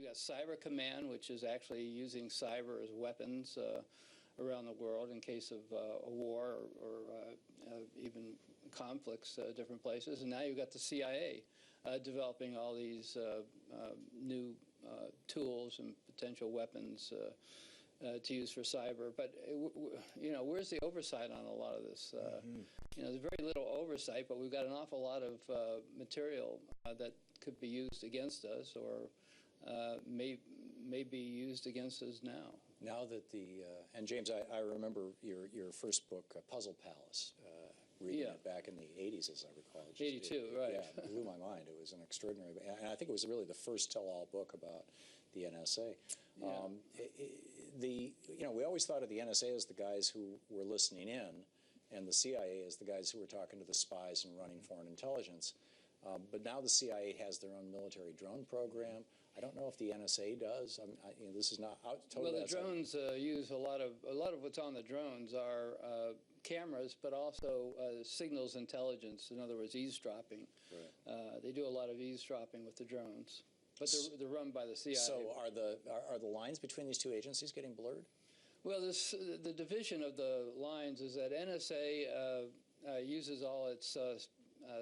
You've got Cyber Command, which is actually using cyber as weapons around the world in case of a war or even conflicts different places. And now you've got the CIA developing all these new tools and potential weapons to use for cyber. But, where's the oversight on a lot of this? There's very little oversight, but we've got an awful lot of material that could be used against us or may be used against us now. Now that and James, I remember your first book, Puzzle Palace, reading it back in the 80s, as I recall. 82, right. Yeah, it blew my mind. It was an extraordinary, and I think it was really the first tell-all book about the NSA. Yeah. We always thought of the NSA as the guys who were listening in, and the CIA as the guys who were talking to the spies and running foreign intelligence. But now the CIA has their own military drone program. I don't know if the NSA does. This is not totally. Well, the drones use a lot of what's on the drones are cameras, but also signals intelligence. In other words, eavesdropping. Right. They do a lot of eavesdropping with the drones, but they're run by the CIA. So are the lines between these two agencies getting blurred? Well, the division of the lines is that NSA uses all its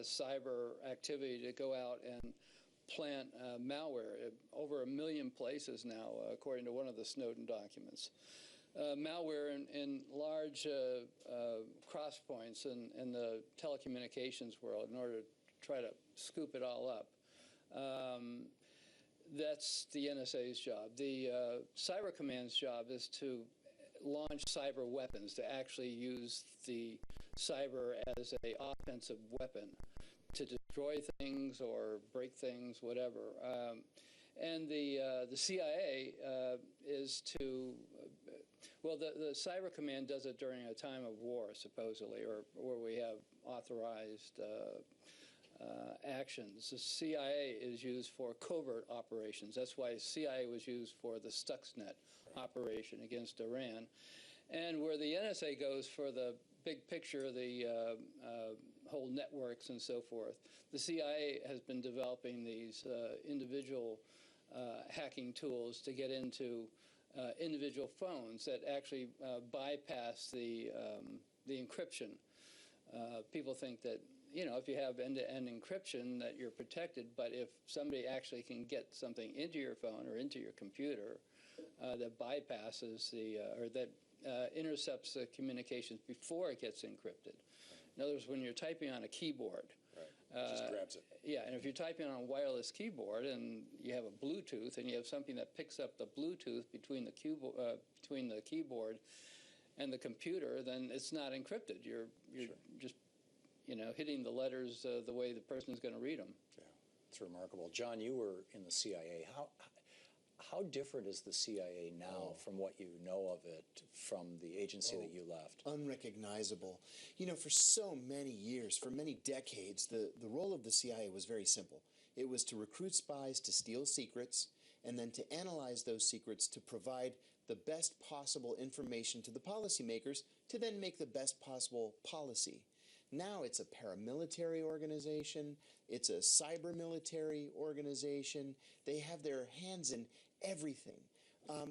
cyber activity to go out and plant malware over 1 million places now, according to one of the Snowden documents. Malware in large cross points in the telecommunications world in order to try to scoop it all up. That's the NSA's job. The Cyber Command's job is to launch cyber weapons, to actually use the cyber as an offensive weapon to destroy things or break things, whatever. And the CIA is to, the Cyber Command does it during a time of war, supposedly, or where we have authorized actions. The CIA is used for covert operations. That's why CIA was used for the Stuxnet operation against Iran. And where the NSA goes for the big picture, the whole networks and so forth, the CIA has been developing these individual hacking tools to get into individual phones that actually bypass the encryption. People think that, if you have end-to-end encryption that you're protected, but if somebody actually can get something into your phone or into your computer that bypasses that intercepts the communications before it gets encrypted. In other words, when you're typing on a keyboard, just grabs it. Yeah, and if you're typing on a wireless keyboard and you have a Bluetooth and you have something that picks up the Bluetooth between the keyboard and the computer, then it's not encrypted. You're just hitting the letters the way the person is going to read them. Yeah, it's remarkable. John, you were in the CIA. How different is the CIA now from what you know of it from the agency that you left? Unrecognizable. For so many years, for many decades, the role of the CIA was very simple. It was to recruit spies to steal secrets and then to analyze those secrets to provide the best possible information to the policymakers to then make the best possible policy. Now it's a paramilitary organization, it's a cyber military organization. They have their hands in everything.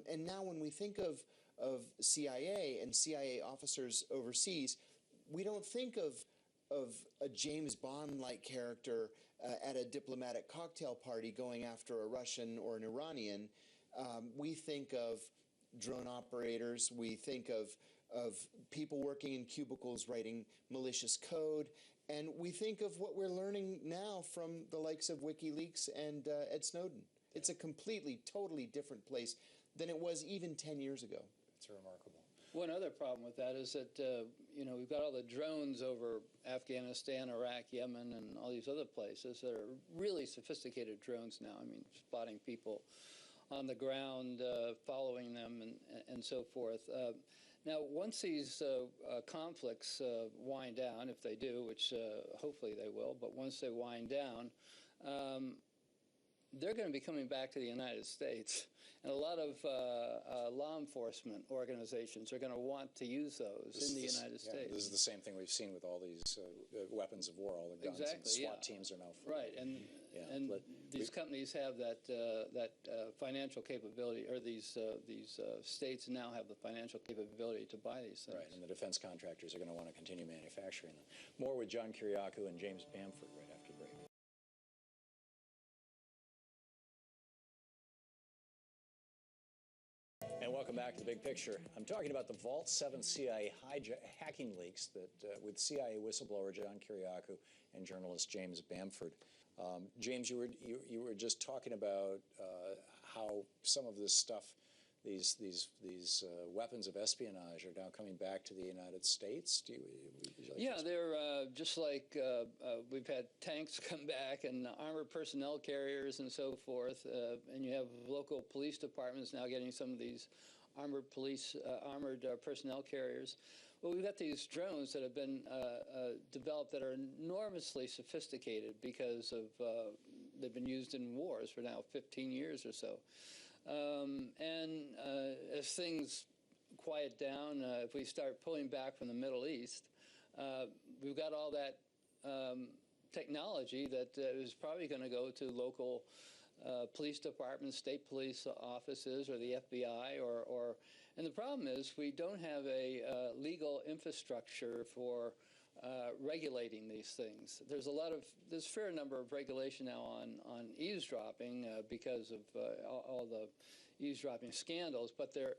And now when we think of CIA and CIA officers overseas, we don't think of a James Bond-like character at a diplomatic cocktail party going after a Russian or an Iranian. We think of drone operators, we think of people working in cubicles writing malicious code, and we think of what we're learning now from the likes of WikiLeaks and Ed Snowden. It's a completely, totally different place than it was even 10 years ago. It's remarkable. One other problem with that is that, we've got all the drones over Afghanistan, Iraq, Yemen, and all these other places that are really sophisticated drones now. I mean, spotting people on the ground, following them, and so forth. Now, once these conflicts wind down, if they do, which hopefully they will, but once they wind down, they're going to be coming back to the United States. And a lot of law enforcement organizations are going to want to use those in the United States. This is the same thing we've seen with all these weapons of war, all the guns. Exactly, and SWAT teams are now right, and these companies have that financial capability, or these states now have the financial capability to buy these things. Right, and the defense contractors are going to want to continue manufacturing them. More with John Kiriakou and James Bamford right after the break. And welcome back to The Big Picture. I'm talking about the Vault 7 CIA hacking leaks that with CIA whistleblower John Kiriakou and journalist James Bamford. James, you were just talking about how some of this stuff, these weapons of espionage, are now coming back to the United States. They're just like we've had tanks come back and armored personnel carriers and so forth, and you have local police departments now getting some of these armored personnel carriers. Well, we've got these drones that have been developed that are enormously sophisticated because of they've been used in wars for now 15 years or so. As things quiet down, if we start pulling back from the Middle East, we've got all that technology that is probably going to go to local police departments, state police offices, or the FBI, and the problem is we don't have a legal infrastructure for regulating these things. There's a fair number of regulation now on eavesdropping because of all the eavesdropping scandals, but there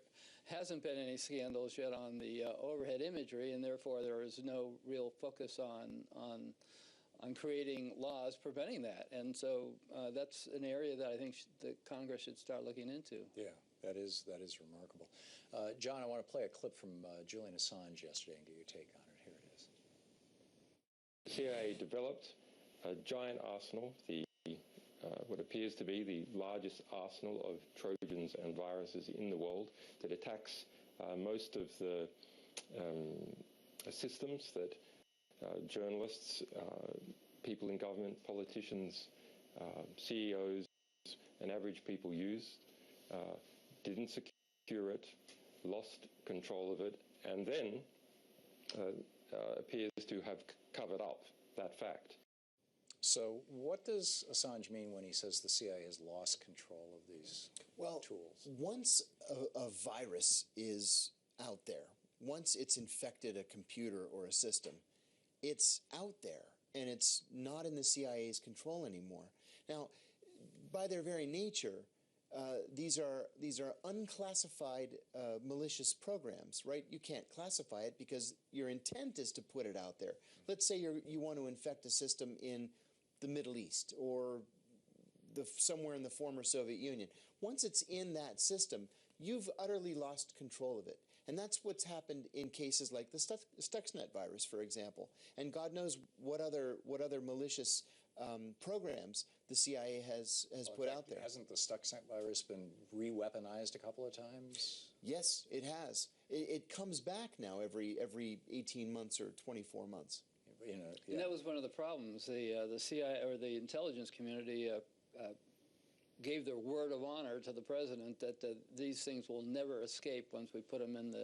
hasn't been any scandals yet on the overhead imagery, and therefore there is no real focus on creating laws preventing that. And so that's an area that I think the Congress should start looking into. Yeah, that is remarkable. John, I want to play a clip from Julian Assange yesterday and get your take on it. Here it is. The CIA developed a giant arsenal, what appears to be the largest arsenal of Trojans and viruses in the world, that attacks most of the systems that journalists, people in government, politicians, CEOs, and average people use, didn't secure it, lost control of it, and then appears to have covered up that fact. So what does Assange mean when he says the CIA has lost control of these tools? Once a virus is out there, once it's infected a computer or a system, it's out there, and it's not in the CIA's control anymore. Now, by their very nature, these are unclassified malicious programs, right? You can't classify it because your intent is to put it out there. Let's say you want to infect a system in the Middle East or somewhere in the former Soviet Union. Once it's in that system, you've utterly lost control of it. And that's what's happened in cases like the Stuxnet virus, for example. And God knows what other malicious programs the CIA has put out there. Hasn't the Stuxnet virus been re-weaponized a couple of times? Yes, it has. It comes back now every 18 months or 24 months. And that was one of the problems. The CIA, or the intelligence community, gave their word of honor to the president that these things will never escape once we put them in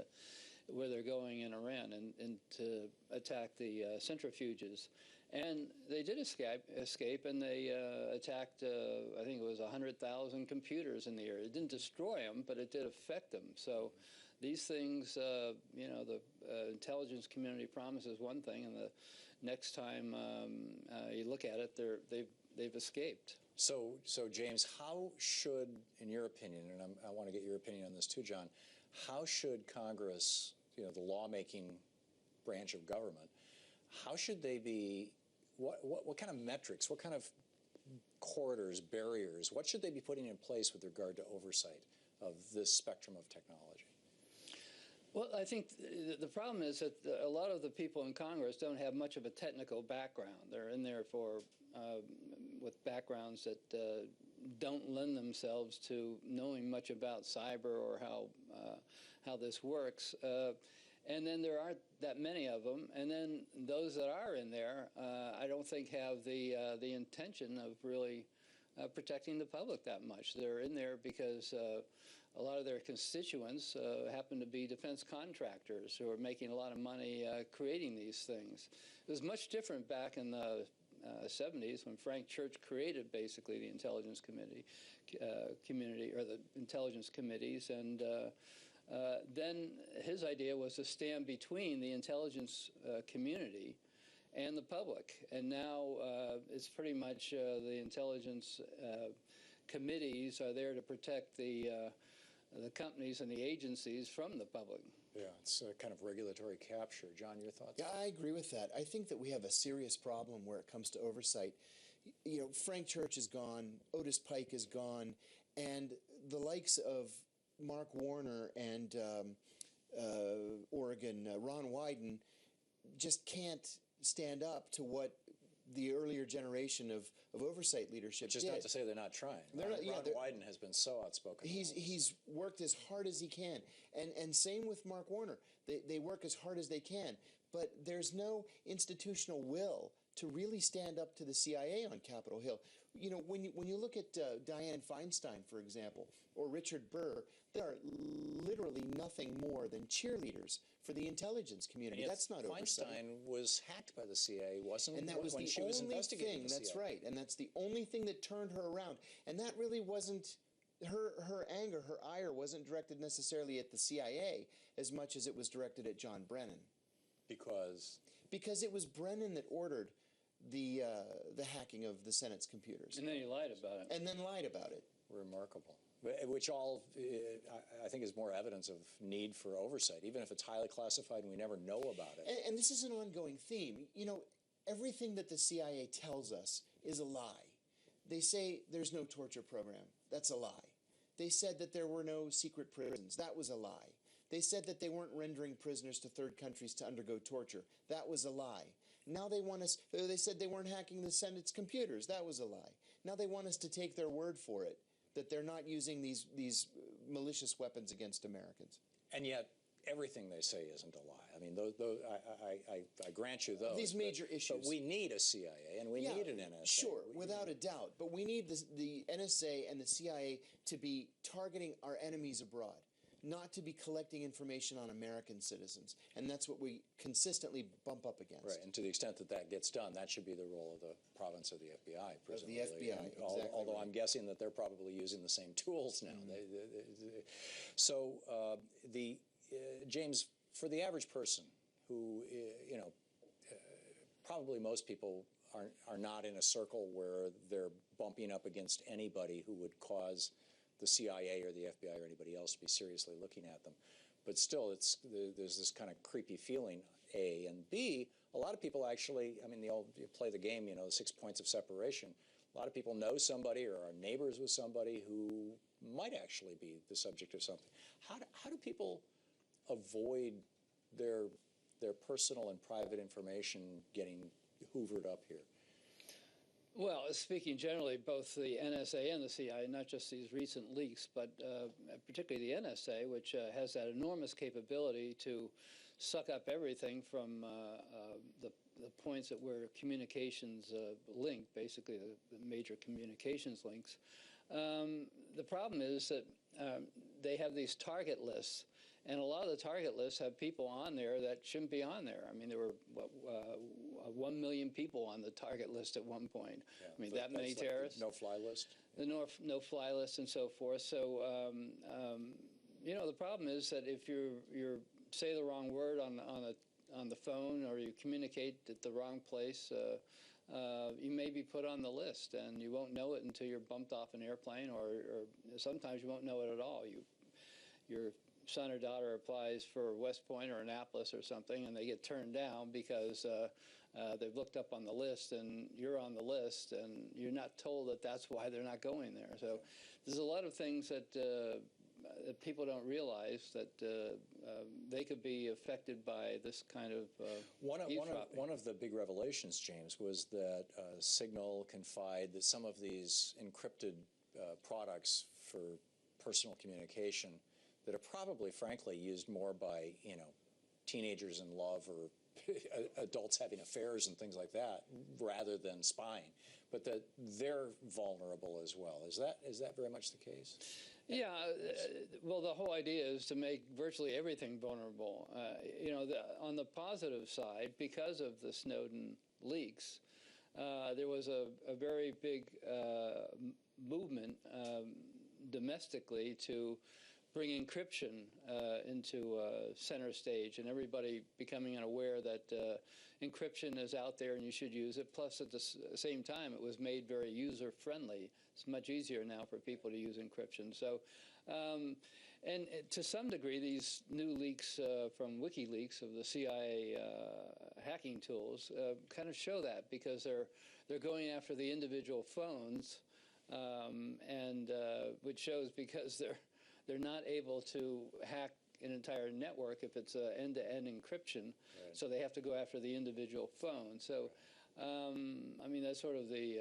where they're going in Iran and to attack the centrifuges. And they did escape, and they attacked, I think it was 100,000 computers in the area. It didn't destroy them, but it did affect them. So these things, the intelligence community promises one thing, and the next time you look at it, they've escaped. So James, how should, in your opinion, and I want to get your opinion on this too, John, how should Congress, the lawmaking branch of government, how should they be, what kind of metrics, what kind of corridors, barriers, what should they be putting in place with regard to oversight of this spectrum of technology? Well, I think the problem is that a lot of the people in Congress don't have much of a technical background. They're in there with backgrounds that don't lend themselves to knowing much about cyber or how this works. And then there aren't that many of them. And then those that are in there, I don't think have the intention of really protecting the public that much. They're in there because a lot of their constituents happen to be defense contractors who are making a lot of money creating these things. It was much different back in the 70s when Frank Church created basically the intelligence community or the intelligence committees, and then his idea was to stand between the intelligence community and the public. And now it's pretty much the intelligence committees are there to protect the companies and the agencies from the public. Yeah, it's a kind of regulatory capture. John, your thoughts? Yeah, I agree with that. I think that we have a serious problem where it comes to oversight. You know, Frank Church is gone, Otis Pike is gone, and the likes of Mark Warner and Oregon, Ron Wyden, just can't stand up to what the earlier generation of oversight leadership Just did. not to say they're not trying. They're not- yeah, Ron they're- Wyden has been so outspoken. He's worked as hard as he can, and same with Mark Warner. They work as hard as they can, but there's no institutional will to really stand up to the CIA on Capitol Hill. You know, when you look at Dianne Feinstein, for example, or Richard Burr, they are literally nothing more than cheerleaders for the intelligence community. And yet That's not oversight. Feinstein was hacked by the CIA, wasn't And that was when the she was only investigating thing. the That's CIA. right, and that's the only thing that turned her around. And that really wasn't her anger, her ire wasn't directed necessarily at the CIA as much as it was directed at John Brennan, Because it was Brennan that ordered the hacking of the Senate's computers, And then he lied about it. and then lied about it. remarkable. Which all, I think, is more evidence of need for oversight, even if it's highly classified and we never know about it. And this is an ongoing theme. You know, everything that the CIA tells us is a lie. They say there's no torture program. That's a lie. They said that there were no secret prisons. That was a lie. They said that they weren't rendering prisoners to third countries to undergo torture. That was a lie. Now they want us, they said they weren't hacking the Senate's computers. That was a lie. Now they want us to take their word for it, that they're not using these malicious weapons against Americans. And yet, everything they say isn't a lie. I mean, I grant you those. These major issues. But we need a CIA and we need an NSA. Sure, without a doubt. But we need the NSA and the CIA to be targeting our enemies abroad, not to be collecting information on American citizens. And that's what we consistently bump up against. Right, and to the extent that that gets done, that should be the role of the province of the FBI, presumably. FBI, And exactly although right. I'm guessing that they're probably using the same tools now. So, James, for the average person who, probably most people are not in a circle where they're bumping up against anybody who would cause the CIA or the FBI or anybody else to be seriously looking at them. But still, there's this kind of creepy feeling, A. And B, a lot of people actually, I mean, you play the game, the 6 points of separation. A lot of people know somebody or are neighbors with somebody who might actually be the subject of something. How do people avoid their personal and private information getting hoovered up here? Well, speaking generally, both the NSA and the CIA, not just these recent leaks, but particularly the NSA, which has that enormous capability to suck up everything from the points that where communications link, basically the major communications links. The problem is that they have these target lists, and a lot of the target lists have people on there that shouldn't be on there. I mean, there were 1 million people on the target list at one point. Yeah, I mean, so that many that's like terrorists. the no-fly list? The no-fly list and so forth. So, the problem is that if you say the wrong word on the phone or you communicate at the wrong place, you may be put on the list, and you won't know it until you're bumped off an airplane, or sometimes you won't know it at all. Your son or daughter applies for West Point or Annapolis or something, and they get turned down because they've looked up on the list, and you're on the list, and you're not told that that's why they're not going there. So there's a lot of things that people don't realize that they could be affected by this kind of eavesdropping. One of the big revelations, James, was that Signal Confide, that some of these encrypted products for personal communication that are probably, frankly, used more by teenagers in love or adults having affairs and things like that, rather than spying, but that they're vulnerable as well. Is that very much the case? Yeah, well, the whole idea is to make virtually everything vulnerable. You know, on the positive side, because of the Snowden leaks, there was a very big movement domestically to bring encryption into center stage, and everybody becoming aware that encryption is out there and you should use it. Plus, at the same time, it was made very user-friendly. It's much easier now for people to use encryption. So, and to some degree, these new leaks from WikiLeaks of the CIA hacking tools kind of show that, because they're going after the individual phones, and which shows because they're not able to hack an entire network if it's end-to-end encryption. Right. So they have to go after the individual phone. So, I mean, that's sort of the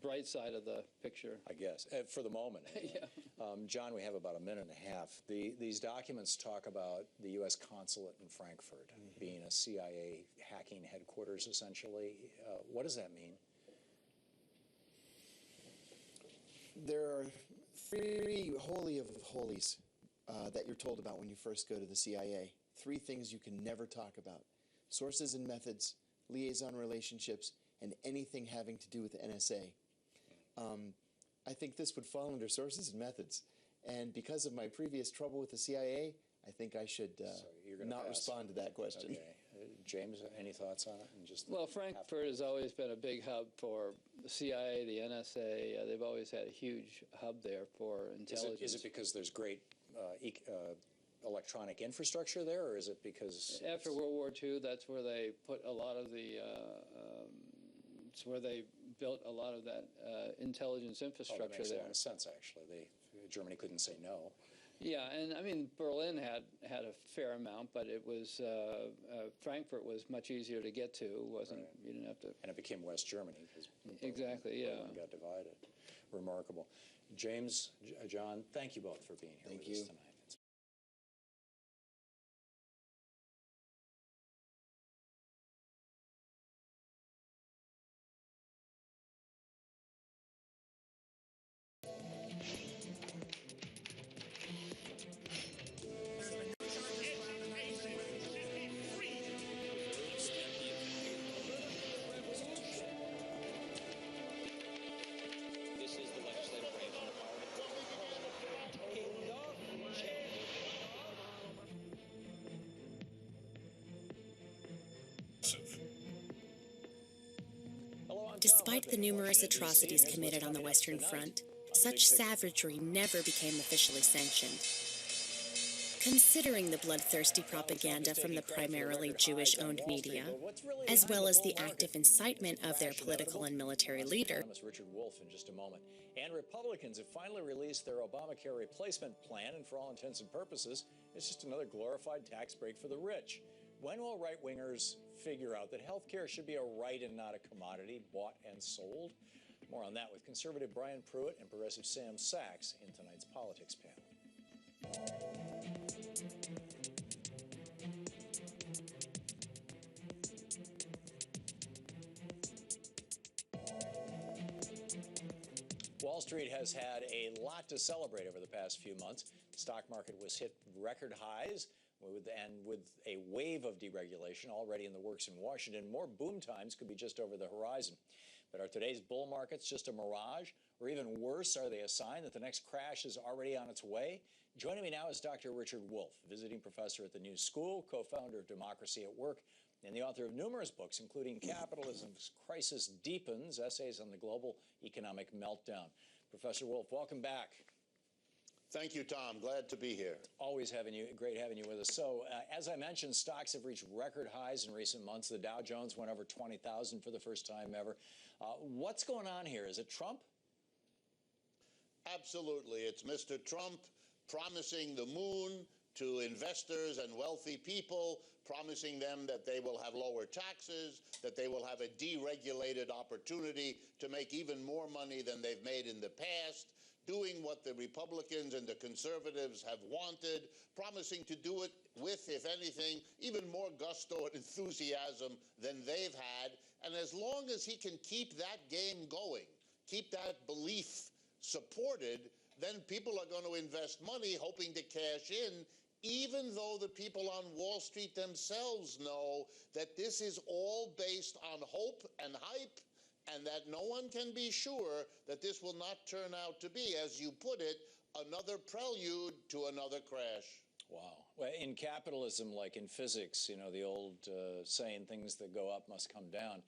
bright side of the picture, I guess, for the moment. Yeah. John, we have about a minute and a half. These documents talk about the U.S. consulate in Frankfurt being a CIA hacking headquarters, essentially. What does that mean? There are three holy of holies that you're told about when you first go to the CIA. Three things you can never talk about: sources and methods, liaison relationships, and anything having to do with the NSA. I think this would fall under sources and methods. And because of my previous trouble with the CIA, I think I should not respond to that question. Okay. James, any thoughts on it? And well, Frankfurt has always been a big hub for the CIA, the NSA. They've always had a huge hub there for intelligence. Is it because there's great electronic infrastructure there, or is it because... After World War II, that's where they put a lot of the... it's where they built a lot of that intelligence infrastructure that makes there. a lot of sense, actually. Germany couldn't say no. Yeah, and I mean, Berlin had a fair amount, but it was Frankfurt was much easier to get to. Wasn't Right. You didn't have to. And it became West Germany because Exactly, yeah. Berlin got divided. Remarkable. James, John, thank you both for being here with us tonight. Despite the numerous atrocities committed on the Western Front, such savagery never became officially sanctioned. Considering the bloodthirsty propaganda from the primarily Jewish-owned media, as well as the active incitement of their political and military leader, Richard Wolff in just a moment. And Republicans have finally released their Obamacare replacement plan, and for all intents and purposes, it's just another glorified tax break for the rich. When will right-wingers figure out that health care should be a right and not a commodity bought and sold? More on that with conservative Brian Pruitt and progressive Sam Sachs in tonight's Politics panel. Wall Street has had a lot to celebrate over the past few months. The stock market was hit record highs, and with a wave of deregulation already in the works in Washington, more boom times could be just over the horizon. But are today's bull markets just a mirage? Or even worse, are they a sign that the next crash is already on its way? Joining me now is Dr. Richard Wolff, visiting professor at the New School, co-founder of Democracy at Work, and the author of numerous books, including Capitalism's Crisis Deepens, Essays on the Global Economic Meltdown. Professor Wolff, welcome back. Thank you, Tom. Glad to be here. Always great having you with us. So, as I mentioned, stocks have reached record highs in recent months. The Dow Jones went over 20,000 for the first time ever. What's going on here? Is it Trump? Absolutely. It's Mr. Trump promising the moon to investors and wealthy people, promising them that they will have lower taxes, that they will have a deregulated opportunity to make even more money than they've made in the past, doing what the Republicans and the conservatives have wanted, promising to do it with, if anything, even more gusto and enthusiasm than they've had. And as long as he can keep that game going, keep that belief supported, then people are going to invest money hoping to cash in, even though the people on Wall Street themselves know that this is all based on hope and hype, and that no one can be sure that this will not turn out to be, as you put it, another prelude to another crash. Wow. Well, in capitalism, like in physics, you know, the old saying, things that go up must come down.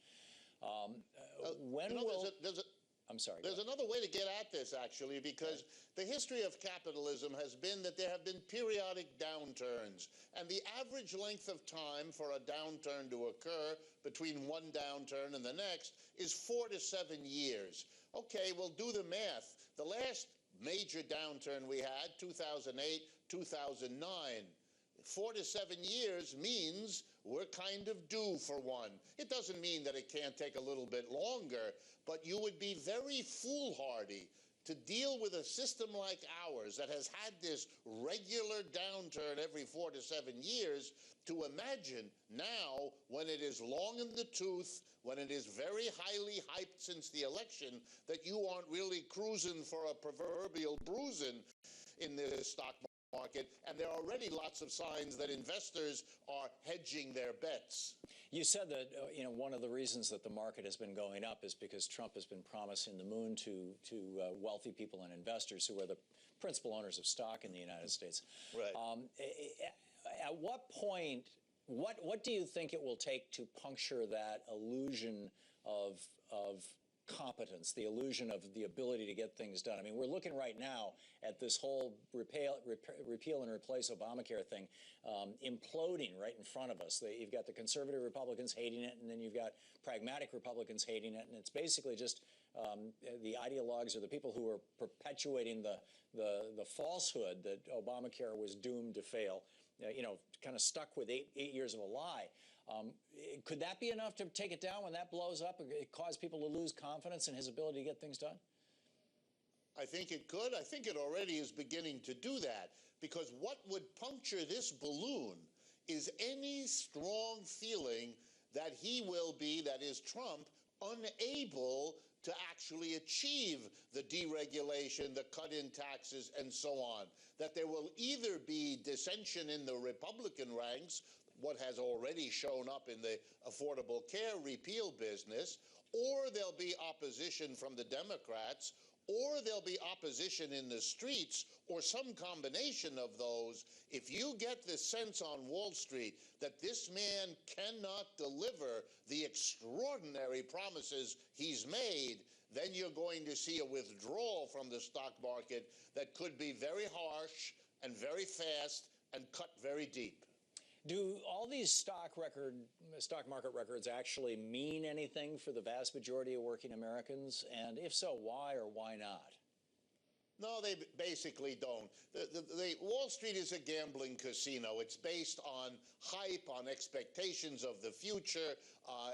I'm sorry. There's another way to get at this, actually, because the history of capitalism has been that there have been periodic downturns, and the average length of time for a downturn to occur between one downturn and the next is 4 to 7 years. Okay, we'll do the math. The last major downturn we had, 2008, 2009, 4 to 7 years means we're kind of due for one. It doesn't mean that it can't take a little bit longer, but you would be very foolhardy to deal with a system like ours that has had this regular downturn every 4 to 7 years, to imagine now, when it is long in the tooth, when it is very highly hyped since the election, that you aren't really cruising for a proverbial bruising in the stock market, and there are already lots of signs that investors are hedging their bets. You said that one of the reasons that the market has been going up is because Trump has been promising the moon to wealthy people and investors who are the principal owners of stock in the United States. Right. At what point, what do you think it will take to puncture that illusion of competence, the illusion of the ability to get things done? I mean, we're looking right now at this whole repeal and replace Obamacare thing imploding right in front of us. You've got the conservative Republicans hating it, and then you've got pragmatic Republicans hating it, and it's basically just the ideologues or the people who are perpetuating the falsehood that Obamacare was doomed to fail, kind of stuck with eight years of a lie. Could that be enough to take it down when that blows up? It cause people to lose confidence in his ability to get things done? I think it could. I think it already is beginning to do that, because what would puncture this balloon is any strong feeling that he will be, that is Trump, unable to actually achieve the deregulation, the cut in taxes, and so on. That there will either be dissension in the Republican ranks, what has already shown up in the Affordable Care repeal business, or there'll be opposition from the Democrats, or there'll be opposition in the streets, or some combination of those. If you get the sense on Wall Street that this man cannot deliver the extraordinary promises he's made, then you're going to see a withdrawal from the stock market that could be very harsh and very fast and cut very deep. Do all these stock market records actually mean anything for the vast majority of working Americans? And if so, why or why not? No, they basically don't. The Wall Street is a gambling casino. It's based on hype, on expectations of the future.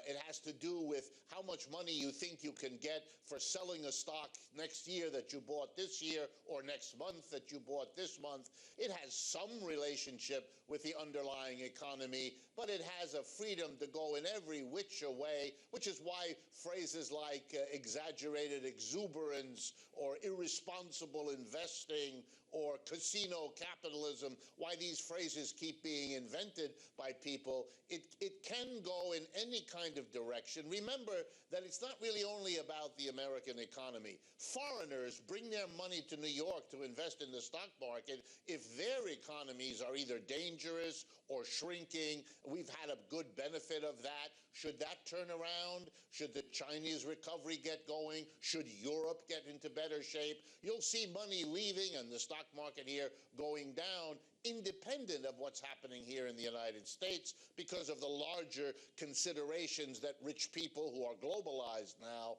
It has to do with how much money you think you can get for selling a stock next year that you bought this year, or next month that you bought this month. It has some relationship with the underlying economy, but it has a freedom to go in every which way, which is why phrases like exaggerated exuberance or irresponsible investing or casino capitalism, why these phrases keep being invented by people. It can go in any kind of direction. Remember that it's not really only about the American economy. Foreigners bring their money to New York to invest in the stock market if their economies are either dangerous or shrinking. We've had a good benefit of that. Should that turn around? Should the Chinese recovery get going? Should Europe get into better shape? You'll see money leaving and the stock market here going down, independent of what's happening here in the United States, because of the larger considerations that rich people who are globalized now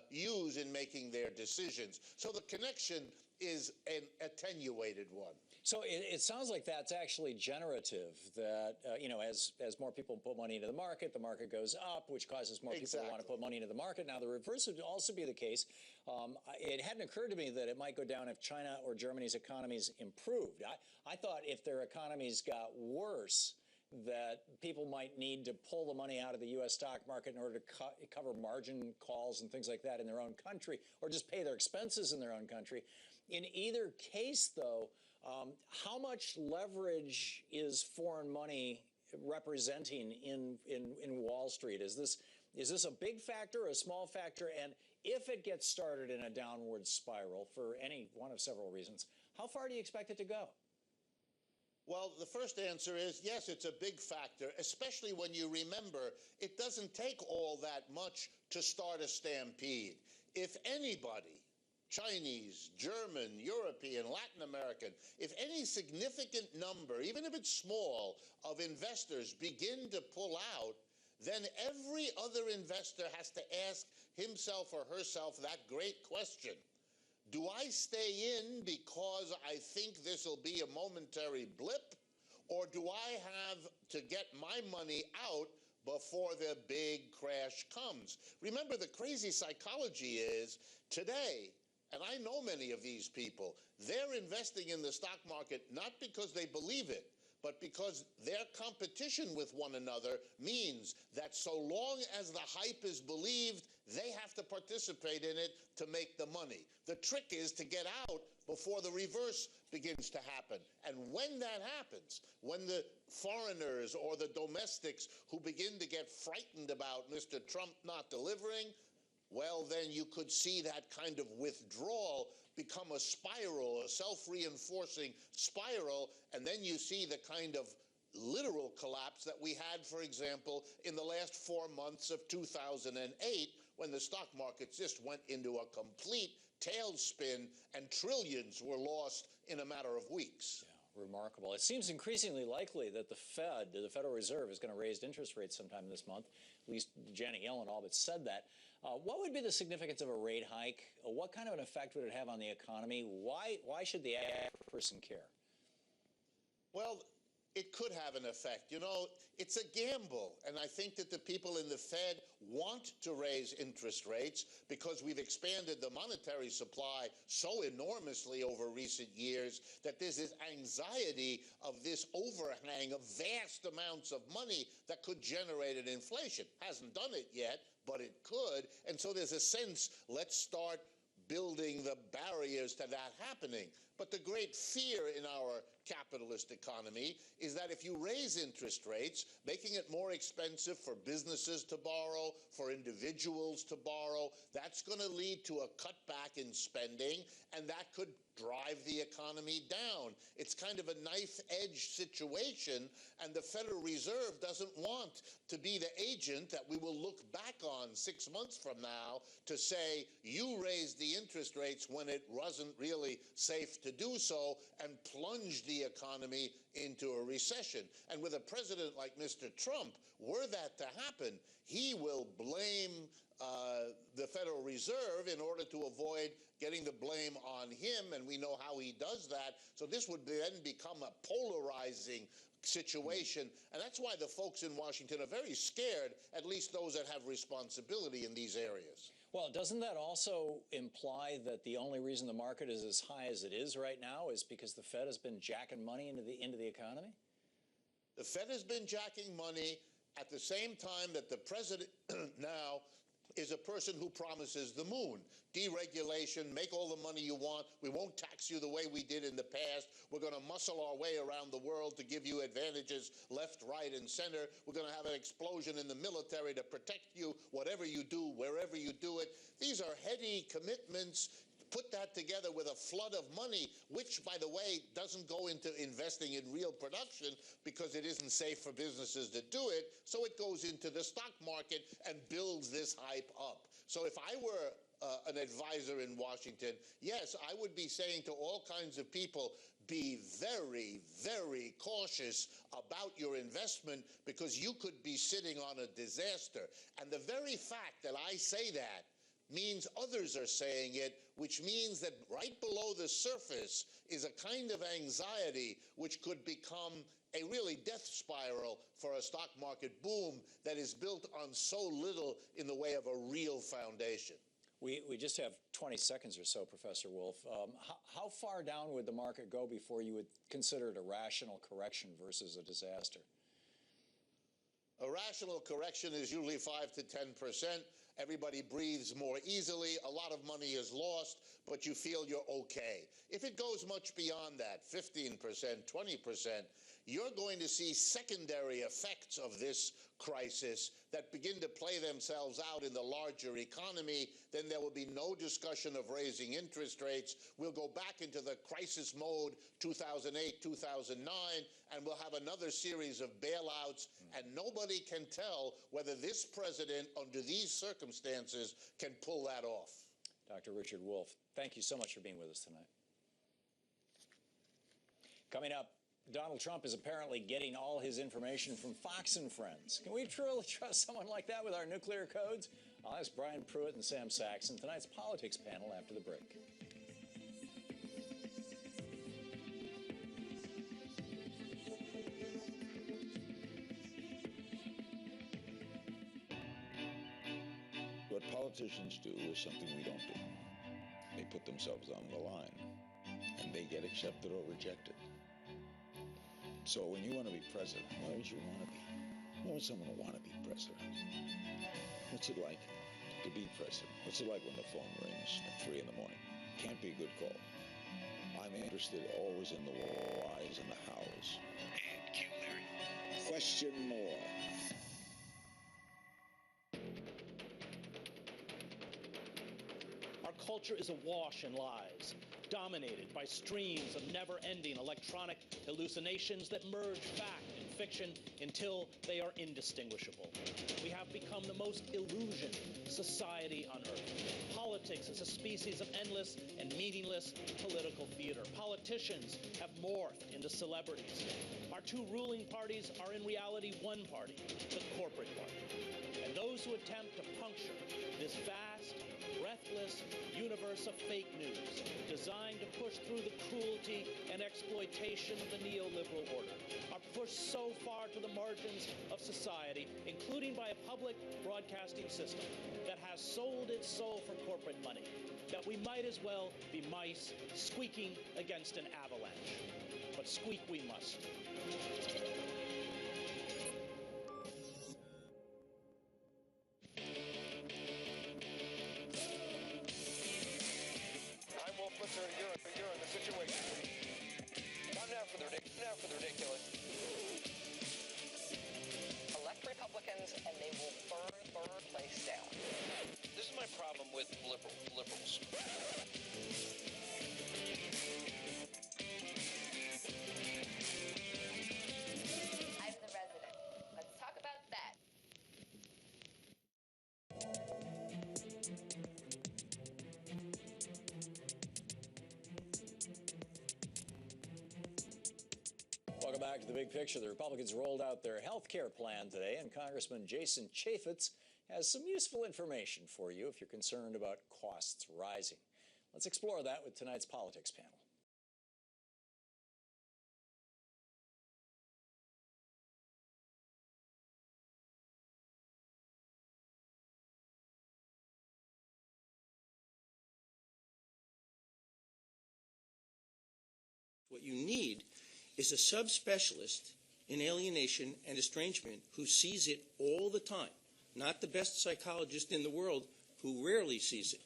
use in making their decisions. So the connection is an attenuated one. So it sounds like that's actually generative, that, as more people put money into the market goes up, which causes more people to want to put money into the market. Now, the reverse would also be the case. It hadn't occurred to me that it might go down if China or Germany's economies improved. I thought if their economies got worse, that people might need to pull the money out of the U.S. stock market in order to cover margin calls and things like that in their own country, or just pay their expenses in their own country. In either case, though, how much leverage is foreign money representing in Wall Street? Is this a big factor or a small factor? And if it gets started in a downward spiral for any one of several reasons, how far do you expect it to go? Well, the first answer is yes, it's a big factor, especially when you remember it doesn't take all that much to start a stampede. If anybody, Chinese, German, European, Latin American, if any significant number, even if it's small, of investors begin to pull out, then every other investor has to ask himself or herself that great question. Do I stay in because I think this will be a momentary blip, or do I have to get my money out before the big crash comes? Remember, the crazy psychology is today, and I know many of these people, they're investing in the stock market not because they believe it, but because their competition with one another means that so long as the hype is believed, they have to participate in it to make the money. The trick is to get out before the reverse begins to happen. And when that happens, when the foreigners or the domestics who begin to get frightened about Mr. Trump not delivering, well, then you could see that kind of withdrawal become a spiral, a self-reinforcing spiral, and then you see the kind of literal collapse that we had, for example, in the last 4 months of 2008, when the stock market just went into a complete tailspin and trillions were lost in a matter of weeks. Yeah, remarkable. It seems increasingly likely that the Federal Reserve, is going to raise interest rates sometime this month. At least Janet Yellen all but said that. What would be the significance of a rate hike? What kind of an effect would it have on the economy? Why should the average person care? Well, it could have an effect. You know, it's a gamble. And I think that the people in the Fed want to raise interest rates because we've expanded the monetary supply so enormously over recent years that there's this anxiety of this overhang of vast amounts of money that could generate an inflation. Hasn't done it yet, but it could. And so there's a sense, let's start building the barriers to that happening. But the great fear in our capitalist economy is that if you raise interest rates, making it more expensive for businesses to borrow, for individuals to borrow, that's going to lead to a cutback in spending, and that could drive the economy down. It's kind of a knife-edge situation, and the Federal Reserve doesn't want to be the agent that we will look back on 6 months from now to say, you raised the interest rates when it wasn't really safe to do so, and plunge the economy into a recession. And with a president like Mr. Trump, were that to happen, he will blame the Federal Reserve in order to avoid getting the blame on him, and we know how he does that. So this would then become a polarizing situation, and that's why the folks in Washington are very scared, at least those that have responsibility in these areas. Well, doesn't that also imply that the only reason the market is as high as it is right now is because the Fed has been jacking money into the economy? The Fed has been jacking money at the same time that the president now is a person who promises the moon. Deregulation, make all the money you want. We won't tax you the way we did in the past. We're going to muscle our way around the world to give you advantages left, right, and center. We're going to have an explosion in the military to protect you, whatever you do, wherever you do it. These are heady commitments. Put that together with a flood of money, which, by the way, doesn't go into investing in real production because it isn't safe for businesses to do it. So it goes into the stock market and builds this hype up. So if I were an advisor in Washington, yes, I would be saying to all kinds of people, be very, very cautious about your investment because you could be sitting on a disaster. And the very fact that I say that means others are saying it, which means that right below the surface is a kind of anxiety which could become a really death spiral for a stock market boom that is built on so little in the way of a real foundation. We just have 20 seconds or so, Professor Wolff. How far down would the market go before you would consider it a rational correction versus a disaster? A rational correction is usually 5 to 10%. Everybody breathes more easily. A lot of money is lost, but you feel you're okay. If it goes much beyond that, 15%, 20%, you're going to see secondary effects of this crisis that begin to play themselves out in the larger economy. Then there will be no discussion of raising interest rates. We'll go back into the crisis mode 2008, 2009, and we'll have another series of bailouts, and nobody can tell whether this president, under these circumstances, can pull that off. Dr. Richard Wolff, thank you so much for being with us tonight. Coming up, Donald Trump is apparently getting all his information from Fox and Friends. Can we truly trust someone like that with our nuclear codes? I'll ask Brian Pruitt and Sam Sachs in tonight's politics panel after the break. What politicians do is something we don't do. They put themselves on the line, and they get accepted or rejected. So when you want to be president, what would you want to be? What would someone want to be president? What's it like to be president? What's it like when the phone rings at 3 in the morning? Can't be a good call. I'm interested always in the whys and the hows. And Q Larry. Question more. Our culture is awash in lies, dominated by streams of never-ending electronic hallucinations that merge fact and fiction until they are indistinguishable. We have become the most illusioned society on earth. Politics is a species of endless and meaningless political theater. Politicians have morphed into celebrities. Our two ruling parties are in reality one party, the corporate party. And those who attempt to puncture this vast, breathless universe of fake news designed to push through the cruelty and exploitation of the neoliberal order are pushed so far to the margins of society, including by a public broadcasting system that has sold its soul for corporate money, that we might as well be mice squeaking against an avalanche. But squeak we must. You're in the situation. Not now for the ridiculous. Elect Republicans and they will burn the place down. This is my problem with liberals. I'm the resident. Let's talk about that. Welcome back to The Big Picture. The Republicans rolled out their health care plan today, and Congressman Jason Chaffetz has some useful information for you if you're concerned about costs rising. Let's explore that with tonight's politics panel. What you need is a subspecialist in alienation and estrangement who sees it all the time, not the best psychologist in the world who rarely sees it.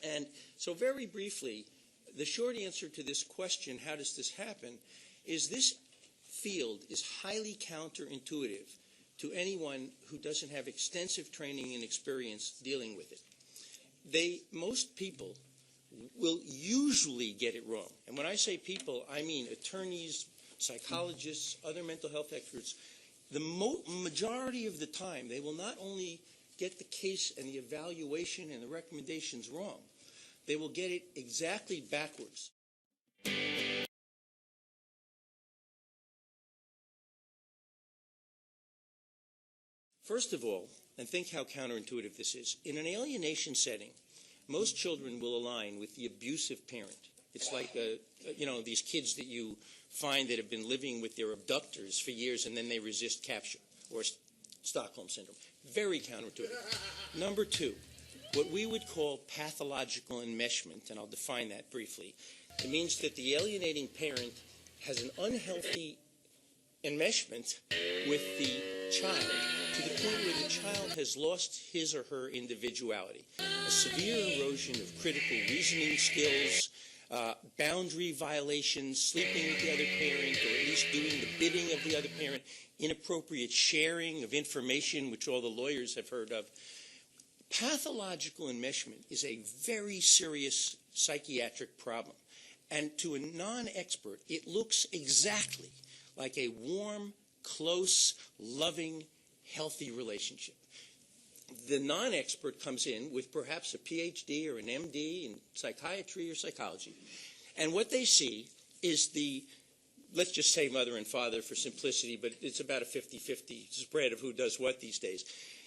And so very briefly, the short answer to this question, how does this happen, is this field is highly counterintuitive to anyone who doesn't have extensive training and experience dealing with it. Most people will usually get it wrong. And when I say people, I mean attorneys, psychologists, other mental health experts. The majority of the time, they will not only get the case and the evaluation and the recommendations wrong, they will get it exactly backwards. First of all, and think how counterintuitive this is, in an alienation setting, most children will align with the abusive parent. It's like, these kids that you find that have been living with their abductors for years and then they resist capture, or Stockholm Syndrome. Very counterintuitive. Number two, what we would call pathological enmeshment, and I'll define that briefly. It means that the alienating parent has an unhealthy enmeshment with the child to the point where the child has lost his or her individuality. A severe erosion of critical reasoning skills, boundary violations, sleeping with the other parent, or at least doing the bidding of the other parent, inappropriate sharing of information, which all the lawyers have heard of. Pathological enmeshment is a very serious psychiatric problem. And to a non-expert, it looks exactly like a warm, close, loving, healthy relationship. The non-expert comes in with perhaps a PhD or an MD in psychiatry or psychology, and what they see is let's just say mother and father for simplicity, but it's about a 50-50 spread of who does what these days.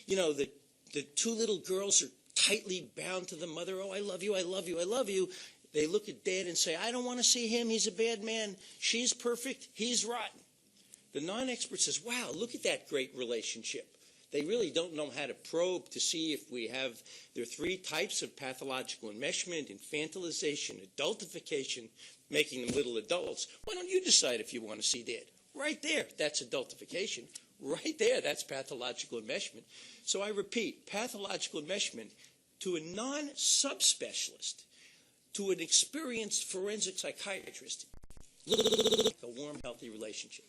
The two little girls are tightly bound to the mother. Oh, I love you, I love you, I love you. They look at dad and say, I don't want to see him, he's a bad man. She's perfect, he's rotten. The non-expert says, wow, look at that great relationship. They really don't know how to probe to see if there are three types of pathological enmeshment: infantilization, adultification, making them little adults. Why don't you decide if you want to see dad? Right there, that's adultification. Right there, that's pathological enmeshment. So I repeat, pathological enmeshment to a non-subspecialist, to an experienced forensic psychiatrist, a warm, healthy relationship.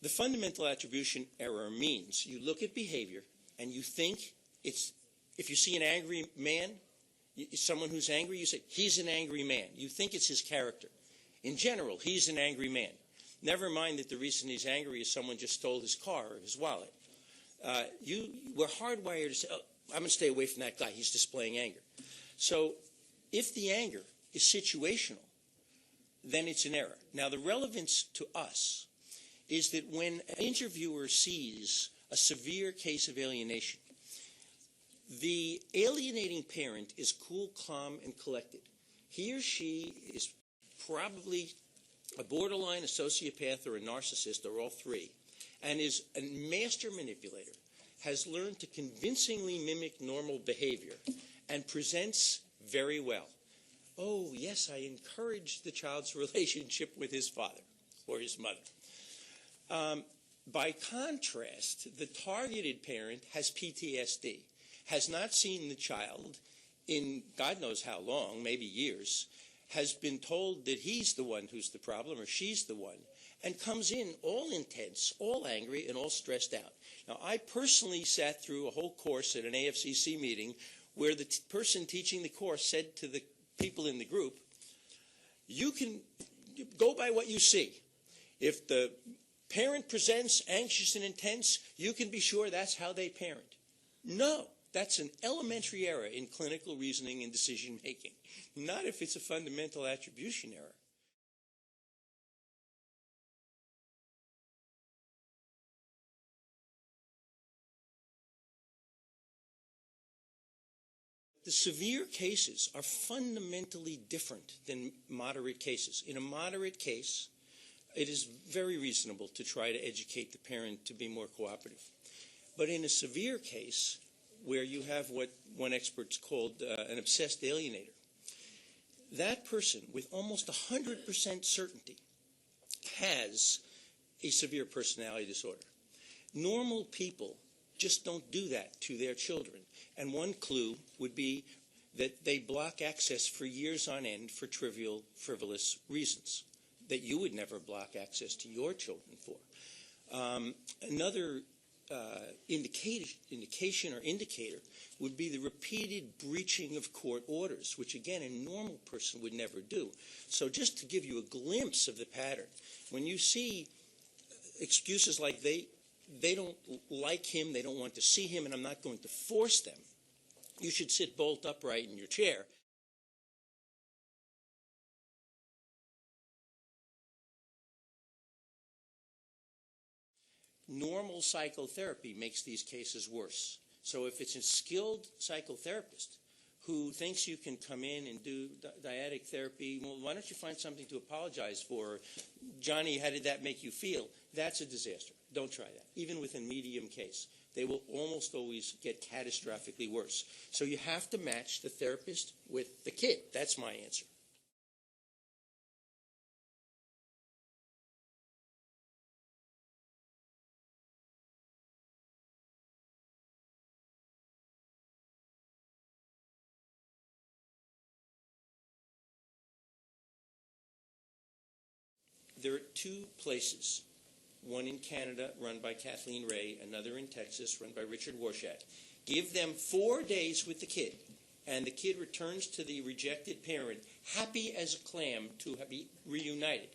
The fundamental attribution error means you look at behavior and you think if you see an angry man, someone who's angry, you say, he's an angry man. You think it's his character. In general, he's an angry man. Never mind that the reason he's angry is someone just stole his car or his wallet. We're hardwired to say, oh, I'm going to stay away from that guy. He's displaying anger. So if the anger is situational, then it's an error. Now, the relevance to us is that when an interviewer sees a severe case of alienation, the alienating parent is cool, calm, and collected. He or she is probably a borderline, a sociopath, or a narcissist, or all three, and is a master manipulator, has learned to convincingly mimic normal behavior, and presents very well. Oh, yes, I encourage the child's relationship with his father or his mother. By contrast, the targeted parent has PTSD, has not seen the child in God knows how long, maybe years, has been told that he's the one who's the problem or she's the one, and comes in all intense, all angry, and all stressed out. Now, I personally sat through a whole course at an AFCC meeting where the person teaching the course said to the people in the group, you can go by what you see. If the parent presents anxious and intense, you can be sure that's how they parent. No, that's an elementary error in clinical reasoning and decision making, not if it's a fundamental attribution error. The severe cases are fundamentally different than moderate cases. In a moderate case, it is very reasonable to try to educate the parent to be more cooperative. But in a severe case, where you have what one expert called an obsessed alienator, that person with almost 100% certainty has a severe personality disorder. Normal people just don't do that to their children. And one clue would be that they block access for years on end for trivial, frivolous reasons that you would never block access to your children for. Another indication or indicator would be the repeated breaching of court orders, which again a normal person would never do. So just to give you a glimpse of the pattern, when you see excuses like they don't like him, they don't want to see him, and I'm not going to force them, you should sit bolt upright in your chair normal psychotherapy makes these cases worse. So if it's a skilled psychotherapist who thinks you can come in and do dyadic therapy, well, why don't you find something to apologize for? Johnny, how did that make you feel? That's a disaster. Don't try that. Even with a medium case, they will almost always get catastrophically worse. So you have to match the therapist with the kid. That's my answer. There are two places, one in Canada run by Kathleen Ray, another in Texas run by Richard Warshak. Give them 4 days with the kid, and the kid returns to the rejected parent happy as a clam to be reunited.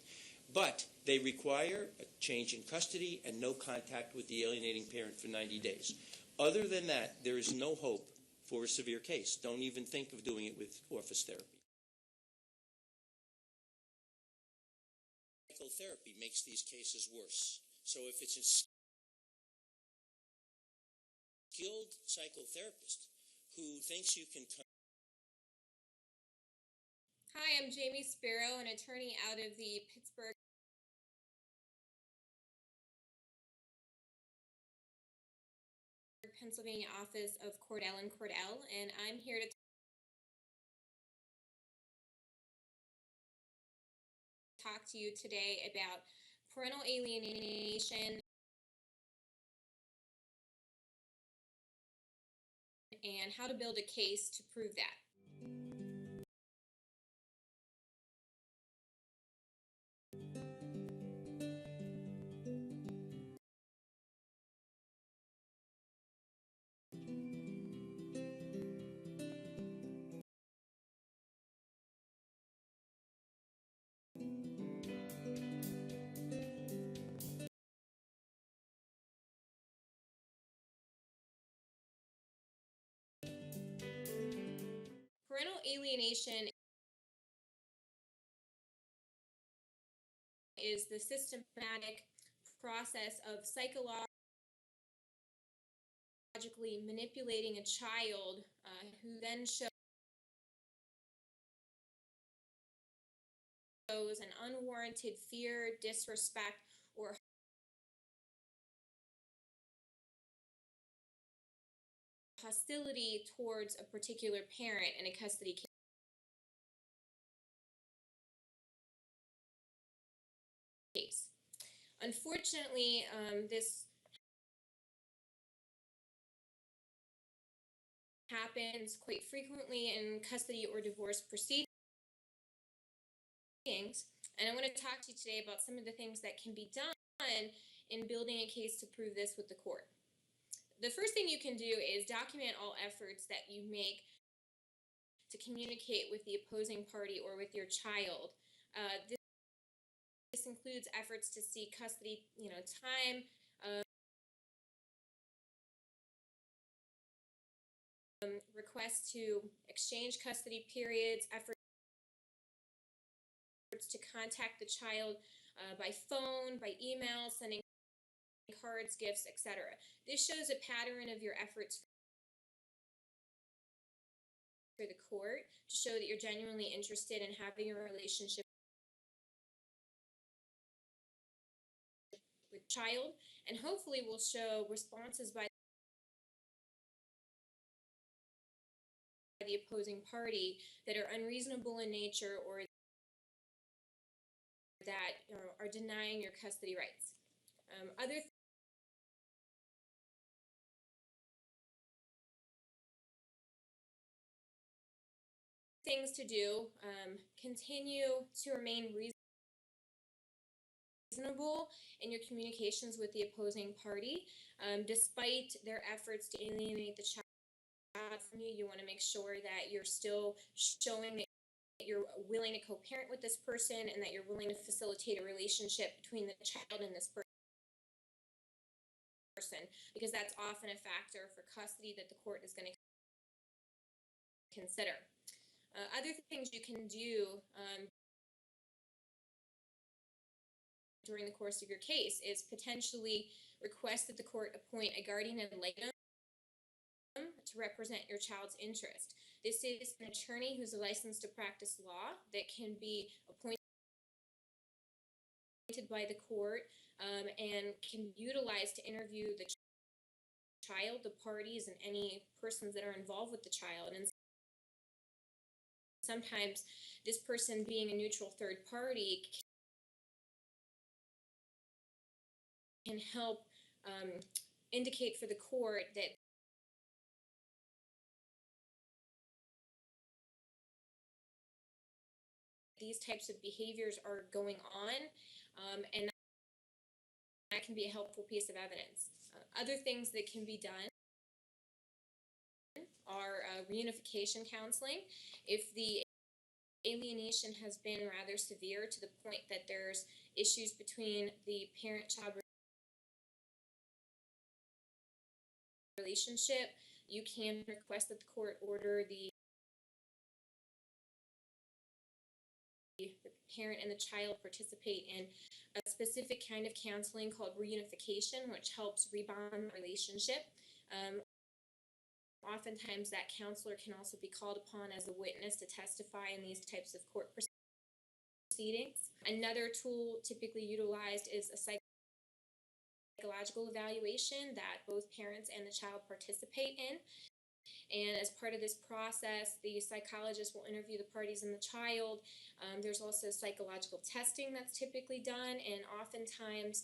But they require a change in custody and no contact with the alienating parent for 90 days. Other than that, there is no hope for a severe case. Don't even think of doing it with office therapy. Psychotherapy makes these cases worse. So if it's a skilled psychotherapist who thinks you can come. Hi, I'm Jamie Sparrow, an attorney out of the Pittsburgh Pennsylvania office of Cordell & Cordell, and I'm here to talk to you today about parental alienation and how to build a case to prove that. Parental alienation is the systematic process of psychologically manipulating a child who then shows an unwarranted fear, disrespect, or hostility towards a particular parent in a custody case. Unfortunately, this happens quite frequently in custody or divorce proceedings, and I want to talk to you today about some of the things that can be done in building a case to prove this with the court. The first thing you can do is document all efforts that you make to communicate with the opposing party or with your child. This includes efforts to seek custody, time, requests to exchange custody periods, efforts to contact the child by phone, by email, sending cards, gifts, etc. This shows a pattern of your efforts for the court to show that you're genuinely interested in having a relationship with the child, and hopefully will show responses by the opposing party that are unreasonable in nature or that are denying your custody rights. Other things to do, continue to remain reasonable in your communications with the opposing party. Despite their efforts to alienate the child from you, you want to make sure that you're still showing that you're willing to co-parent with this person and that you're willing to facilitate a relationship between the child and this person, because that's often a factor for custody that the court is going to consider. Other things you can do during the course of your case is potentially request that the court appoint a guardian ad litem to represent your child's interest. This is an attorney who's licensed to practice law that can be appointed by the court and can utilize to interview the child, the parties, and any persons that are involved with the child. And sometimes this person, being a neutral third party, can help indicate for the court that these types of behaviors are going on, and that can be a helpful piece of evidence. Other things that can be done are reunification counseling. If the alienation has been rather severe to the point that there's issues between the parent-child relationship, you can request that the court order the parent and the child participate in a specific kind of counseling called reunification, which helps rebond the relationship. Oftentimes that counselor can also be called upon as a witness to testify in these types of court proceedings. Another tool typically utilized is a psychological evaluation that both parents and the child participate in. And as part of this process, the psychologist will interview the parties and the child. There's also psychological testing that's typically done, and oftentimes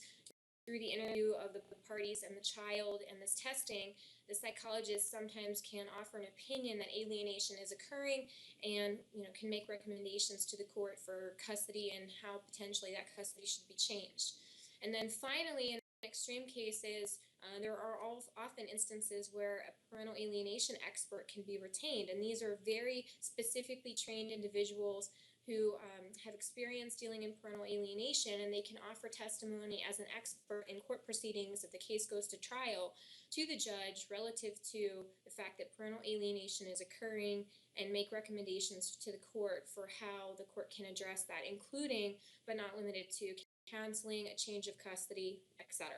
through the interview of the parties and the child and this testing, the psychologist sometimes can offer an opinion that alienation is occurring and can make recommendations to the court for custody and how potentially that custody should be changed. And then finally, in extreme cases, there are often instances where a parental alienation expert can be retained, and these are very specifically trained individuals who have experience dealing in parental alienation, and they can offer testimony as an expert in court proceedings if the case goes to trial to the judge relative to the fact that parental alienation is occurring, and make recommendations to the court for how the court can address that, including but not limited to counseling, a change of custody, etc.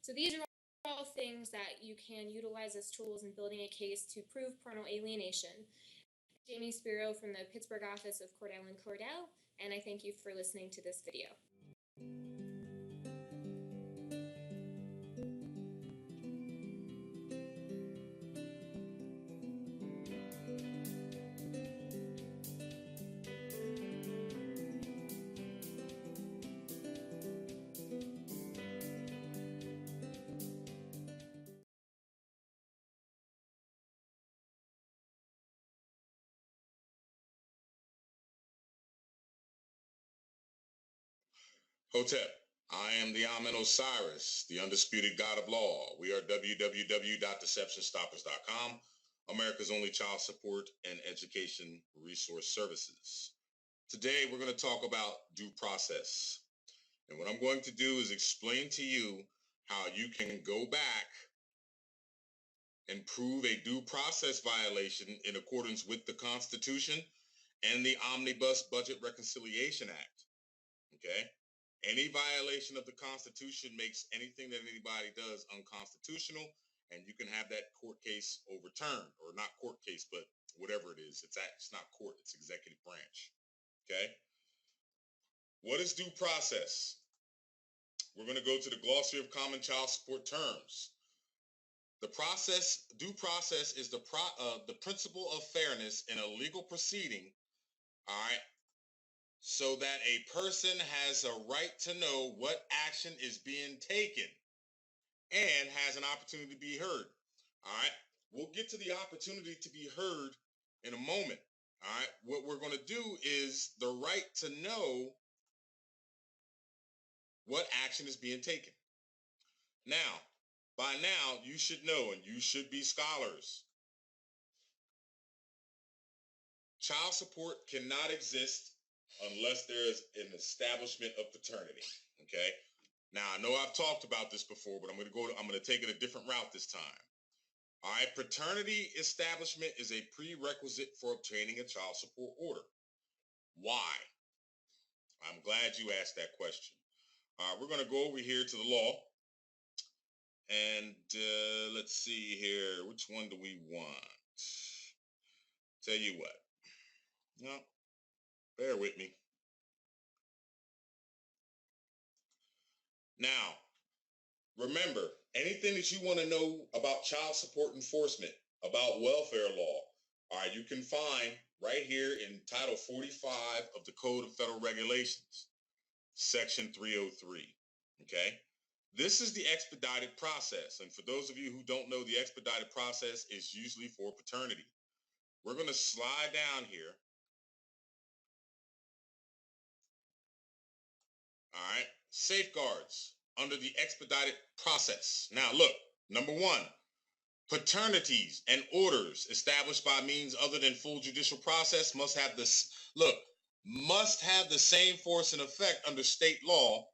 So these are all things that you can utilize as tools in building a case to prove parental alienation. Jamie Spiro from the Pittsburgh office of Cordell & Cordell, and I thank you for listening to this video. Hotep, I am the Amen Osiris, the undisputed God of law. We are www.deceptionstoppers.com, America's only child support and education resource services. Today, we're going to talk about due process. And what I'm going to do is explain to you how you can go back and prove a due process violation in accordance with the Constitution and the Omnibus Budget Reconciliation Act. Okay? Any violation of the Constitution makes anything that anybody does unconstitutional, and you can have that court case overturned, or not court case, but whatever it is. It's not court, it's executive branch. Okay? What is due process? We're going to go to the Glossary of Common Child Support Terms. Due process is the principle of fairness in a legal proceeding, all right, so that a person has a right to know what action is being taken and has an opportunity to be heard. All right. We'll get to the opportunity to be heard in a moment. All right. What we're going to do is the right to know what action is being taken. Now, by now, you should know, and you should be scholars. Child support cannot exist unless there is an establishment of paternity. Okay. Now I know I've talked about this before, but I'm going to take it a different route this time. All right. Paternity establishment is a prerequisite for obtaining a child support order. Why? I'm glad you asked that question. All right. We're going to go over here to the law. And let's see here. Which one do we want? Tell you what. No, bear with me. Now, remember, anything that you want to know about child support enforcement, about welfare law, all right, you can find right here in Title 45 of the Code of Federal Regulations, Section 303, okay? This is the expedited process, and for those of you who don't know, the expedited process is usually for paternity. We're going to slide down here. All right, safeguards under the expedited process. Now, look, number one, paternities and orders established by means other than full judicial process must have this. Look, must have the same force and effect under state law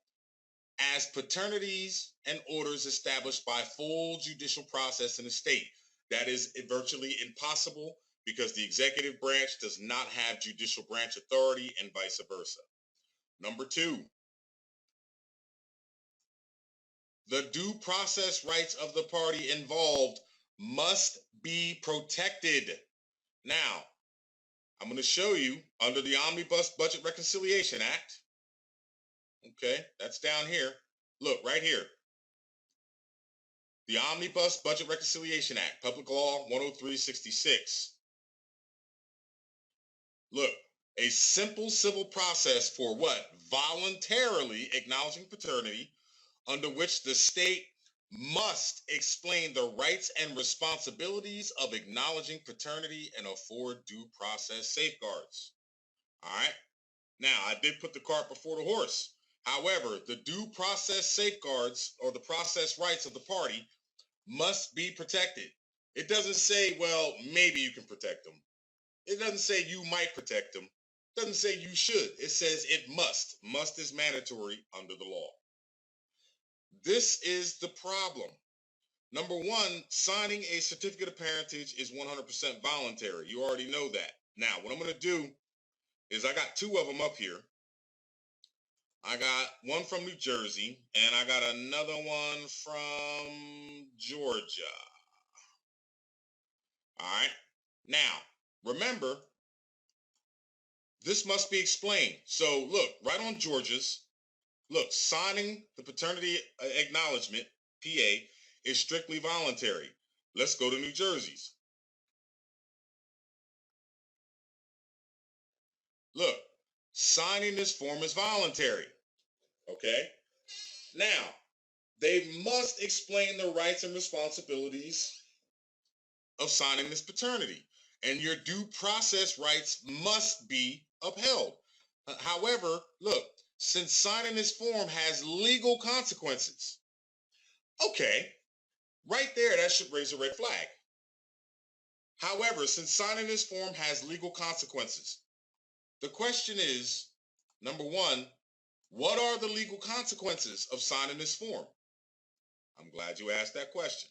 as paternities and orders established by full judicial process in the state. That is virtually impossible because the executive branch does not have judicial branch authority and vice versa. Number two, the due process rights of the party involved must be protected. Now, I'm going to show you under the Omnibus Budget Reconciliation Act. Okay, that's down here. Look, right here. The Omnibus Budget Reconciliation Act, Public Law 10366. Look, a simple civil process for what? Voluntarily acknowledging paternity, under which the state must explain the rights and responsibilities of acknowledging paternity and afford due process safeguards. All right. Now, I did put the cart before the horse. However, the due process safeguards or the process rights of the party must be protected. It doesn't say, well, maybe you can protect them. It doesn't say you might protect them. It doesn't say you should. It says it must. Must is mandatory under the law. This is the problem. Number one, signing a certificate of parentage is 100% voluntary. You already know that. Now, what I'm going to do is I got two of them up here. I got one from New Jersey, and I got another one from Georgia. All right. Now, remember, this must be explained. So, look, right on Georgia's, look, signing the paternity acknowledgement, PA, is strictly voluntary. Let's go to New Jersey's. Look, signing this form is voluntary. Okay? Now, they must explain the rights and responsibilities of signing this paternity, and your due process rights must be upheld. However, look, since signing this form has legal consequences, okay, right there, that should raise a red flag. However, since signing this form has legal consequences, the question is, number one, what are the legal consequences of signing this form? I'm glad you asked that question.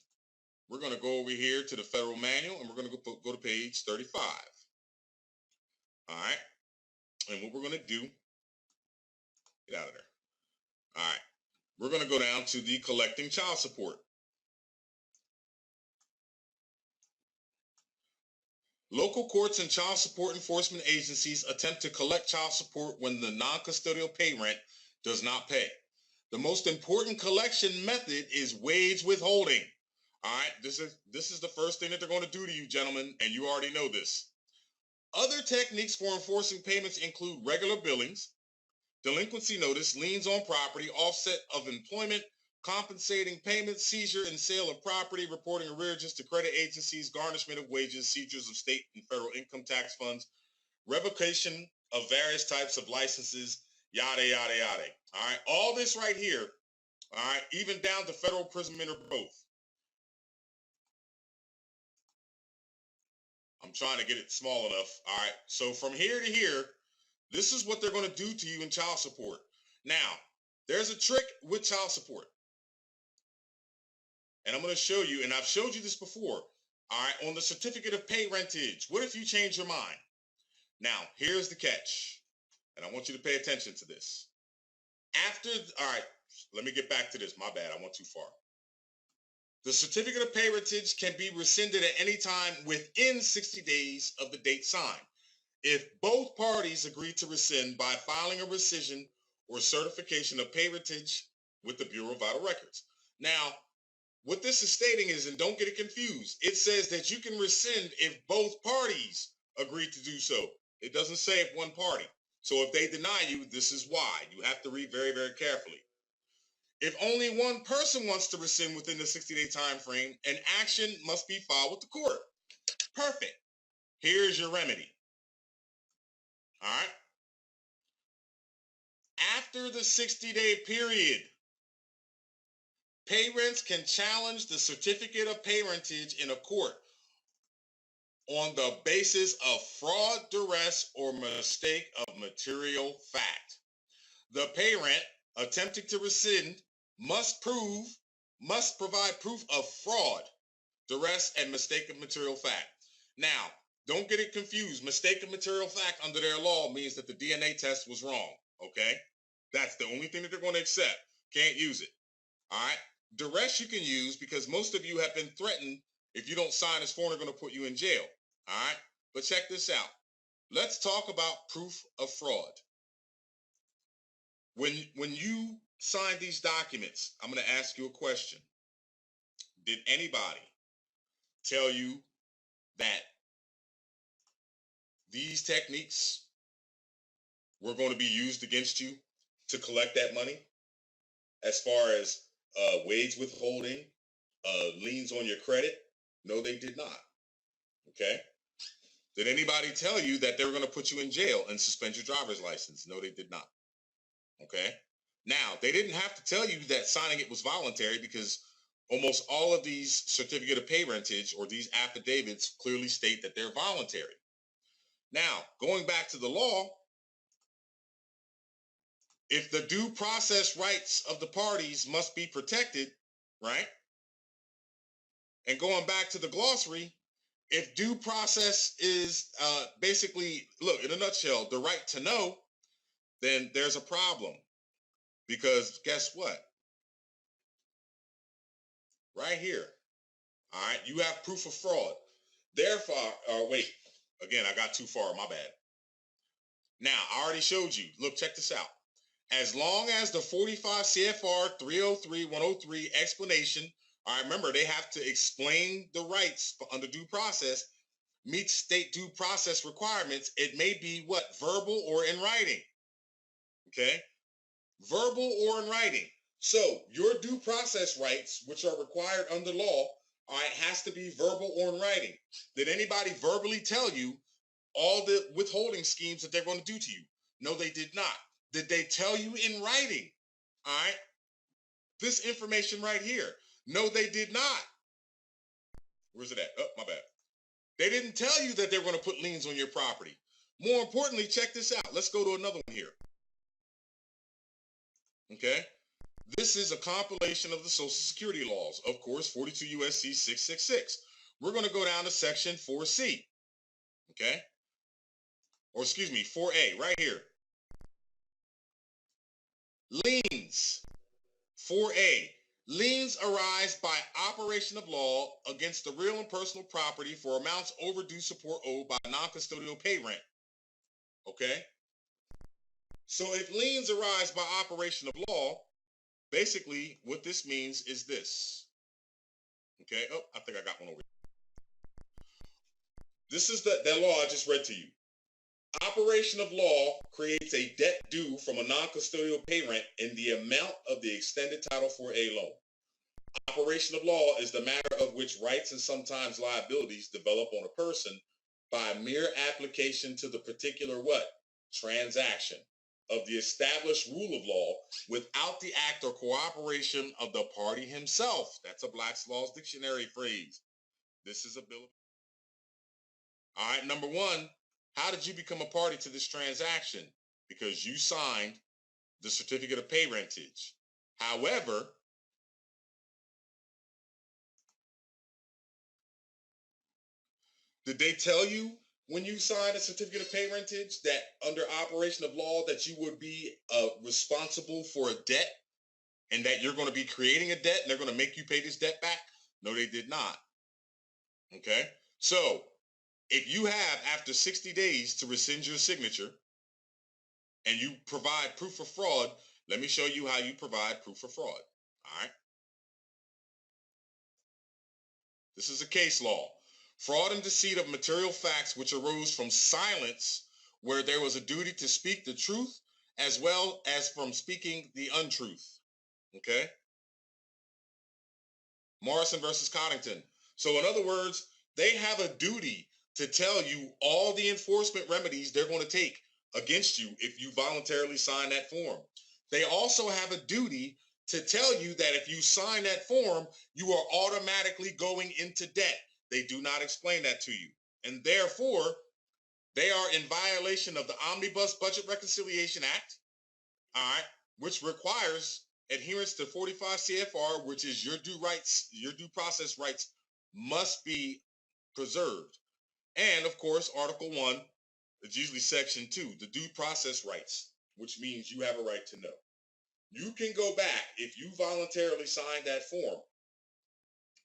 We're going to go over here to the federal manual, and we're going to go to page 35. All right. And what we're going to do, get out of there. All right. We're going to go down to the collecting child support. Local courts and child support enforcement agencies attempt to collect child support when the non-custodial pay rent does not pay. The most important collection method is wage withholding. All right, this is the first thing that they're going to do to you, gentlemen, and you already know this. Other techniques for enforcing payments include regular billings, delinquency notice, liens on property, offset of employment, compensating payments, seizure and sale of property, reporting arrearages to credit agencies, garnishment of wages, seizures of state and federal income tax funds, revocation of various types of licenses, yada, yada, yada. All right, all this right here, all right, even down to federal imprisonment or both. I'm trying to get it small enough. All right, so from here to here, this is what they're going to do to you in child support. Now, there's a trick with child support. And I'm going to show you, and I've showed you this before, all right, on the certificate of pay rentage. What if you change your mind? Now, here's the catch, and I want you to pay attention to this. All right, let me get back to this. My bad, I went too far. The certificate of parentage can be rescinded at any time within 60 days of the date signed. If both parties agree to rescind by filing a rescission or certification of parentage with the Bureau of Vital Records. Now, what this is stating is, and don't get it confused, it says that you can rescind if both parties agree to do so. It doesn't say if one party. So if they deny you, this is why. You have to read very, very carefully. If only one person wants to rescind within the 60-day time frame, an action must be filed with the court. Perfect. Here's your remedy. All right. After the 60-day period, parents can challenge the certificate of parentage in a court on the basis of fraud, duress, or mistake of material fact. The parent attempting to rescind must provide proof of fraud, duress, and mistake of material fact. Now, don't get it confused. Mistake of material fact under their law means that the DNA test was wrong, okay? That's the only thing that they're going to accept. Can't use it, all right? Duress you can use because most of you have been threatened. If you don't sign this form, they're going to put you in jail, all right? But check this out. Let's talk about proof of fraud. When you sign these documents, I'm going to ask you a question. Did anybody tell you that these techniques were going to be used against you to collect that money? As far as wage withholding, liens on your credit? No, they did not. Okay? Did anybody tell you that they were going to put you in jail and suspend your driver's license? No, they did not. Okay? Now, they didn't have to tell you that signing it was voluntary because almost all of these certificate of parentage or these affidavits clearly state that they're voluntary. Now, going back to the law, if the due process rights of the parties must be protected, right? And going back to the glossary, if due process is basically, look, in a nutshell, the right to know, then there's a problem. Because guess what? Right here, all right, you have proof of fraud. Therefore, wait, again, I got too far, my bad. Now, I already showed you. Look, check this out. As long as the 45 CFR 303-103 explanation, all right, remember, they have to explain the rights under due process, meets state due process requirements. It may be what? Verbal or in writing. Okay? Verbal or in writing. So your due process rights, which are required under law, all right, has to be verbal or in writing. Did anybody verbally tell you all the withholding schemes that they're going to do to you? No, they did not. Did they tell you in writing? All right, this information right here. No, they did not. Where's it at? Oh, my bad. They didn't tell you that they were going to put liens on your property. More importantly, check this out. Let's go to another one here. Okay. This is a compilation of the Social Security laws. Of course, 42 U.S.C. 666. We're going to go down to section 4C. Okay. Or excuse me, 4A, right here. Liens. 4A. Liens arise by operation of law against the real and personal property for amounts overdue support owed by non-custodial pay rent. Okay? So if liens arise by operation of law, basically what this means is this. Okay? Oh, I think I got one over here. This is the law I just read to you. Operation of law creates a debt due from a non-custodial pay rent in the amount of the extended Title 4A loan. Operation of law is the matter of which rights and sometimes liabilities develop on a person by mere application to the particular what? Transaction of the established rule of law without the act or cooperation of the party himself. That's a Black's Law's Dictionary phrase. This is a bill. All right, number one. How did you become a party to this transaction? Because you signed the certificate of pay rentage. However, did they tell you when you signed a certificate of pay rentage that under operation of law that you would be responsible for a debt and that you're going to be creating a debt and they're going to make you pay this debt back? No, they did not. Okay? So, if you have, after 60 days to rescind your signature, and you provide proof of fraud, let me show you how you provide proof of fraud. All right? This is a case law. Fraud and deceit of material facts which arose from silence where there was a duty to speak the truth as well as from speaking the untruth. Okay? Morrison versus Coddington. So in other words, they have a duty to tell you all the enforcement remedies they're going to take against you if you voluntarily sign that form. They also have a duty to tell you that if you sign that form, you are automatically going into debt. They do not explain that to you. And therefore, they are in violation of the Omnibus Budget Reconciliation Act, all right, which requires adherence to 45 CFR, which is your due process rights must be preserved. And of course, Article 1, it's usually Section 2, the due process rights, which means you have a right to know. You can go back if you voluntarily sign that form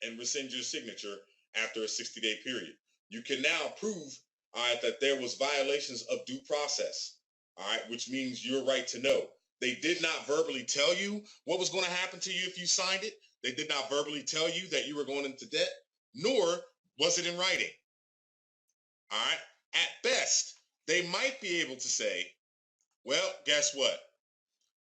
and rescind your signature after a 60-day period. You can now prove, all right, that there was violations of due process, all right, which means your right to know. They did not verbally tell you what was going to happen to you if you signed it. They did not verbally tell you that you were going into debt, nor was it in writing. All right. At best, they might be able to say, well, guess what?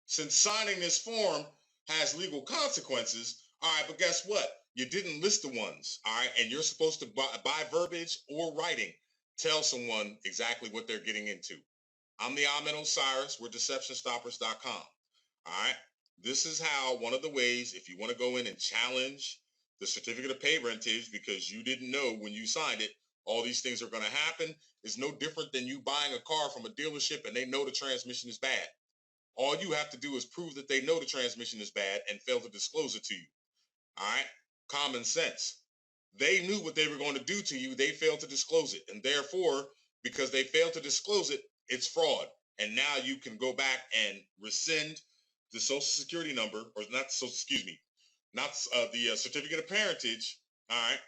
Since signing this form has legal consequences, all right, but guess what? You didn't list the ones, all right, and you're supposed to by verbiage or writing, tell someone exactly what they're getting into. I'm the Ahmed Osiris. We're DeceptionStoppers.com. All right. This is how, one of the ways, if you want to go in and challenge the certificate of pay rentage because you didn't know when you signed it, all these things are going to happen, is no different than you buying a car from a dealership and they know the transmission is bad. All you have to do is prove that they know the transmission is bad and fail to disclose it to you. All right? Common sense. They knew what they were going to do to you. They failed to disclose it. And therefore, because they failed to disclose it, it's fraud. And now you can go back and rescind the Social Security number, or not, so excuse me, not the certificate of parentage, all right,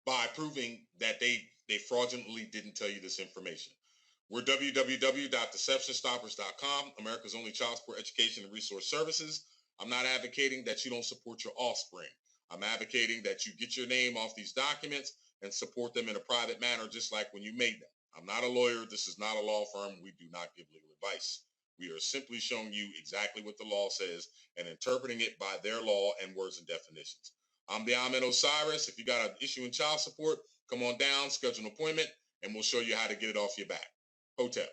by proving that they fraudulently didn't tell you this information. We're www.deceptionstoppers.com, America's only child support education and resource services. I'm not advocating that you don't support your offspring. I'm advocating that you get your name off these documents and support them in a private manner, just like when you made them. I'm not a lawyer. This is not a law firm. We do not give legal advice. We are simply showing you exactly what the law says and interpreting it by their law and words and definitions. I'm the Ahmed Osiris. If you got an issue in child support, come on down, schedule an appointment, and we'll show you how to get it off your back. Hotel.